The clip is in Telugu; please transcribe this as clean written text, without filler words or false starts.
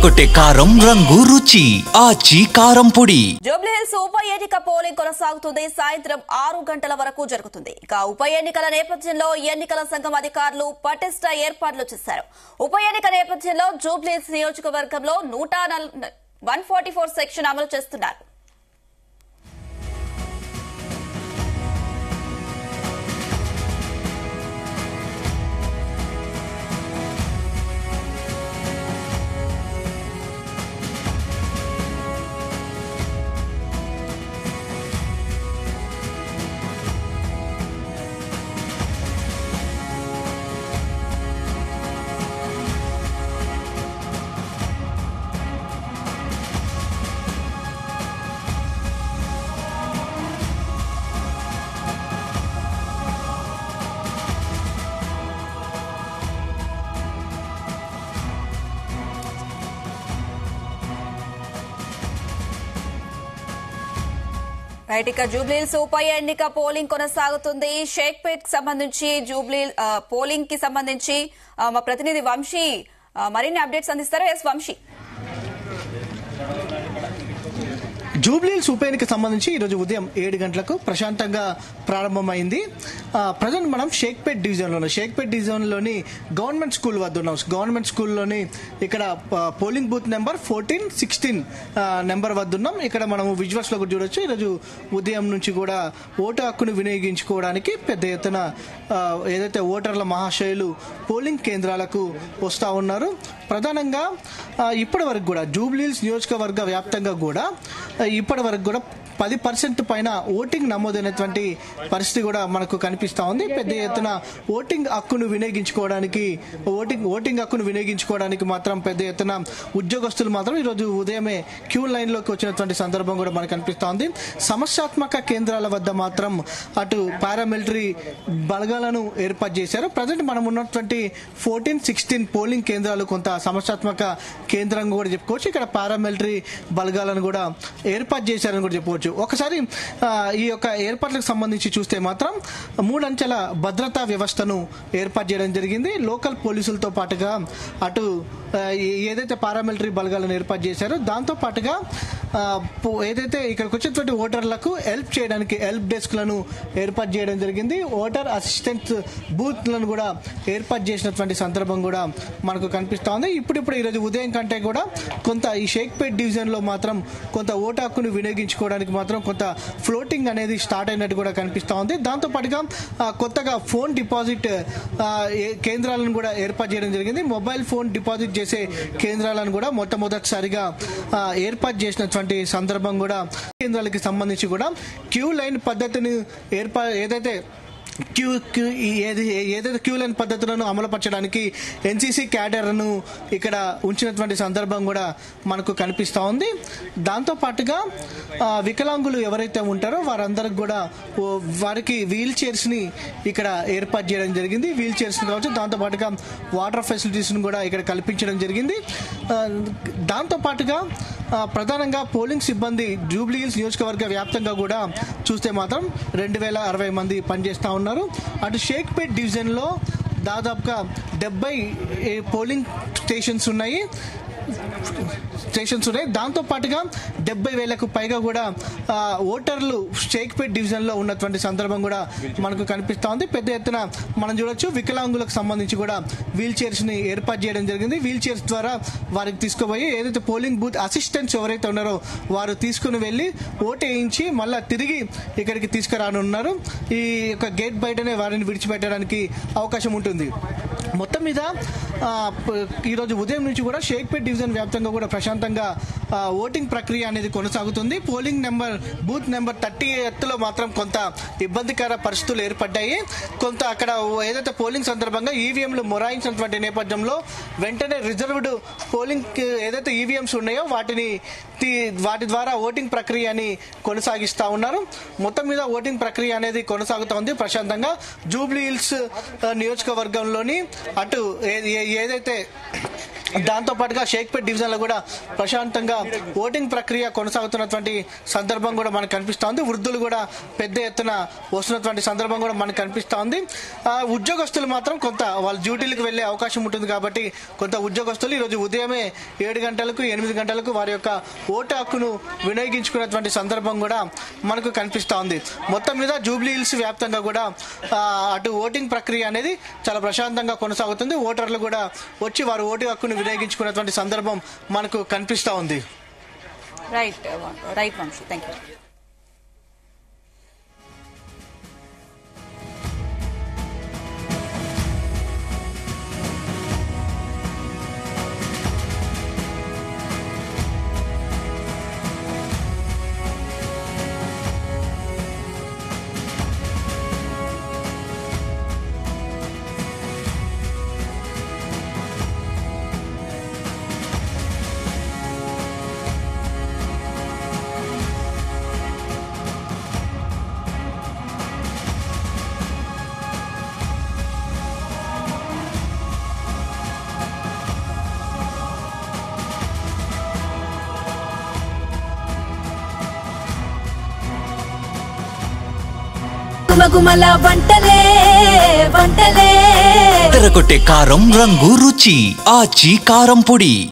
అదరగొట్టే కారం రంగు రుచి ఆచి కారం పొడి. జూబ్లీహిల్స్ ఉప ఎన్నిక పోలింగ్ కొనసాగుతుంది. సాయంత్రం 6 గంటల వరకు జరుగుతుంది. ఇక ఉప ఎన్నికల నేపథ్యంలో ఎన్నికల సంఘం అధికారులు పటిష్ట ఏర్పాట్లు చేశారు. ఉప ఎన్నిక నేపథ్యంలో జూబ్లీహిల్స్ నియోజకవర్గంలో 144 సెక్షన్ అమలు చేస్తున్నారు. రైట్, ఇక జూబ్లీహిల్స్ ఉప ఎన్నిక పోలింగ్ కొనసాగుతుంది. షేక్పేట్ కి సంబంధించి పోలింగ్ కి సంబంధించి మా ప్రతినిధి వంశీ మరిన్ని అప్డేట్స్ అందిస్తారు. ఎస్ వంశీ. జూబ్లీహిల్స్ ఉప ఎన్నిక సంబంధించి ఈరోజు ఉదయం 7 గంటలకు ప్రశాంతంగా ప్రారంభమైంది. ప్రజెంట్ మనం షేక్పేట్ డివిజన్లోని గవర్నమెంట్ స్కూల్ వద్ద ఉన్నాం. గవర్నమెంట్ స్కూల్లోని ఇక్కడ పోలింగ్ బూత్ నెంబర్ 14, 16 నెంబర్ వద్ద ఉన్నాం. ఇక్కడ మనం విజువల్స్ లో కూడా చూడొచ్చు. ఈరోజు ఉదయం నుంచి కూడా ఓటు హక్కును వినియోగించుకోవడానికి పెద్ద ఎత్తున ఏదైతే ఓటర్ల మహాశయులు పోలింగ్ కేంద్రాలకు వస్తూ ఉన్నారు. ప్రధానంగా ఇప్పటి వరకు కూడా జూబ్లీహిల్స్ నియోజకవర్గ వ్యాప్తంగా కూడా ఇప్పటి వరకు కూడా 10% పైన ఓటింగ్ నమోదైనటువంటి పరిస్థితి కూడా మనకు కనిపిస్తా ఉంది. పెద్ద ఎత్తున ఓటింగ్ హక్కును వినియోగించుకోవడానికి మాత్రం పెద్ద ఎత్తున ఉద్యోగస్తులు మాత్రం ఈరోజు ఉదయమే క్యూ లైన్ లోకి వచ్చినటువంటి సందర్భం కూడా మనకు కనిపిస్తా ఉంది. సమస్యాత్మక కేంద్రాల వద్ద మాత్రం అటు పారామిలిటరీ బలగాలను ఏర్పాటు చేశారు. ప్రజెంట్ మనం ఉన్నటువంటి 14, 16 పోలింగ్ కేంద్రాలు కొంత సమస్యాత్మక కేంద్రంగా కూడా చెప్పుకోవచ్చు. ఇక్కడ పారామిలిటరీ బలగాలను కూడా ఏర్పాటు చేశారని కూడా చెప్పుకోవచ్చు. ఒకసారి ఈ యొక్క ఏర్పాట్లకు సంబంధించి చూస్తే మాత్రం 3 అంచెల భద్రతా వ్యవస్థను ఏర్పాటు చేయడం జరిగింది. లోకల్ పోలీసులతో పాటుగా అటు ఏదైతే పారామిలిటరీ బలగాలను ఏర్పాటు చేశారో దాంతో పాటుగా ఏదైతే ఇక్కడికి వచ్చేటువంటి ఓటర్లకు హెల్ప్ చేయడానికి హెల్ప్ డెస్క్లను ఏర్పాటు చేయడం జరిగింది. ఓటర్ అసిస్టెంట్ బూత్లను కూడా ఏర్పాటు చేసినటువంటి సందర్భం కూడా మనకు కనిపిస్తా ఉంది. ఇప్పుడు ఈరోజు ఉదయం కంటే కూడా కొంత ఈ షేక్పేట్ డివిజన్ లో మాత్రం కొంత ఓటు హక్కును వినియోగించుకోవడానికి మాత్రం కొంత ఫ్లోటింగ్ అనేది స్టార్ట్ అయినట్టు కూడా కనిపిస్తా ఉంది. దాంతో పాటుగా కొత్తగా ఫోన్ డిపాజిట్ కేంద్రాలను కూడా ఏర్పాటు చేయడం జరిగింది. మొబైల్ ఫోన్ డిపాజిట్ చేసే కేంద్రాలను కూడా మొట్టమొదటిసారిగా ఏర్పాటు చేసినటువంటి సందర్భం కూడా కేంద్రాలకి సంబంధించి కూడా క్యూ లైన్ పద్ధతిని ఏదైతే క్యూ లైన్ పద్ధతులను అమలుపరచడానికి ఎన్సీసీ క్యాడర్ను ఇక్కడ ఉంచినటువంటి సందర్భం కూడా మనకు కనిపిస్తూ ఉంది. దాంతో పాటుగా వికలాంగులు ఎవరైతే ఉంటారో వారందరికి కూడా వారికి వీల్ చైర్స్ ని ఇక్కడ ఏర్పాటు చేయడం జరిగింది. వీల్ చైర్స్ కావచ్చు, దాంతో పాటుగా వాటర్ ఫెసిలిటీస్ ను కూడా ఇక్కడ కల్పించడం జరిగింది. దాంతో పాటుగా ప్రధానంగా పోలింగ్ సిబ్బంది జూబ్లీహిల్స్ నియోజకవర్గ వ్యాప్తంగా కూడా చూస్తే మాత్రం 2060 మంది పనిచేస్తా ఉన్నారు. అటు షేక్పేట్ డివిజన్ లో దాదాపుగా 70 పోలింగ్ స్టేషన్స్ ఉన్నాయి. దాంతో పాటుగా 70,000కు పైగా కూడా ఓటర్లు షేక్పేట్ డివిజన్ లో ఉన్నటువంటి సందర్భం కూడా మనకు కనిపిస్తా ఉంది. పెద్ద ఎత్తున మనం చూడొచ్చు. వికలాంగులకు సంబంధించి కూడా వీల్ చైర్స్ ని ఏర్పాటు చేయడం జరిగింది. వీల్ చైర్స్ ద్వారా వారికి తీసుకుపోయి ఏదైతే పోలింగ్ బూత్ అసిస్టెంట్స్ ఎవరైతే ఉన్నారో వారు తీసుకుని వెళ్లి ఓటు వేయించి మళ్ళా తిరిగి ఇక్కడికి తీసుకురానున్నారు. ఈ యొక్క గేట్ బయటనే వారిని విడిచిపెట్టడానికి అవకాశం ఉంటుంది. మొత్తం మీద ఈరోజు ఉదయం నుంచి కూడా షేక్పేట్ డివిజన్ వ్యాప్తంగా కూడా ప్రశాంతంగా ఓటింగ్ ప్రక్రియ అనేది కొనసాగుతుంది. పోలింగ్ బూత్ నెంబర్ 38 లో మాత్రం కొంత ఇబ్బందికర పరిస్థితులు ఏర్పడ్డాయి. కొంత అక్కడ ఏదైతే పోలింగ్ సందర్భంగా ఈవీఎంలు మొరాయించినటువంటి నేపథ్యంలో వెంటనే రిజర్వ్డ్ పోలింగ్ ఏదైతే ఈవీఎంస్ ఉన్నాయో వాటి ద్వారా ఓటింగ్ ప్రక్రియని కొనసాగిస్తా ఉన్నారు. మొత్తం మీద ఓటింగ్ ప్రక్రియ అనేది కొనసాగుతా ఉంది ప్రశాంతంగా. జూబ్లీహిల్స్ నియోజకవర్గంలోని అటు ఏదైతే దాంతో పాటుగా షేక్పేట్ డివిజన్ లో కూడా ప్రశాంతంగా ఓటింగ్ ప్రక్రియ కొనసాగుతున్నటువంటి సందర్భం కూడా మనకు కనిపిస్తా ఉంది. వృద్ధులు కూడా పెద్ద ఎత్తున వస్తున్నటువంటి సందర్భం కూడా మనకు కనిపిస్తా ఉంది. ఉద్యోగస్తులు మాత్రం కొంత వాళ్ళ డ్యూటీలకు వెళ్లే అవకాశం ఉంటుంది కాబట్టి కొంత ఉద్యోగస్తులు ఈరోజు ఉదయమే 7 గంటలకు 8 గంటలకు వారి యొక్క ఓటు హక్కును వినియోగించుకున్నటువంటి సందర్భం కూడా మనకు కనిపిస్తా ఉంది. మొత్తం మీద జూబ్లీ హిల్స్ వ్యాప్తంగా కూడా అటు ఓటింగ్ ప్రక్రియ అనేది చాలా ప్రశాంతంగా కొనసాగుతుంది. ఓటర్లు కూడా వచ్చి వారు ఓటు హక్కును వినియోగించుకున్నటువంటి సందర్భం మనకు కనిపిస్తా ఉంది. Right Vamshi, thank you. గుమగుమల వంటలే వంటలే తెరకొట్టే కారం రంగు రుచి ఆచి కారం పొడి.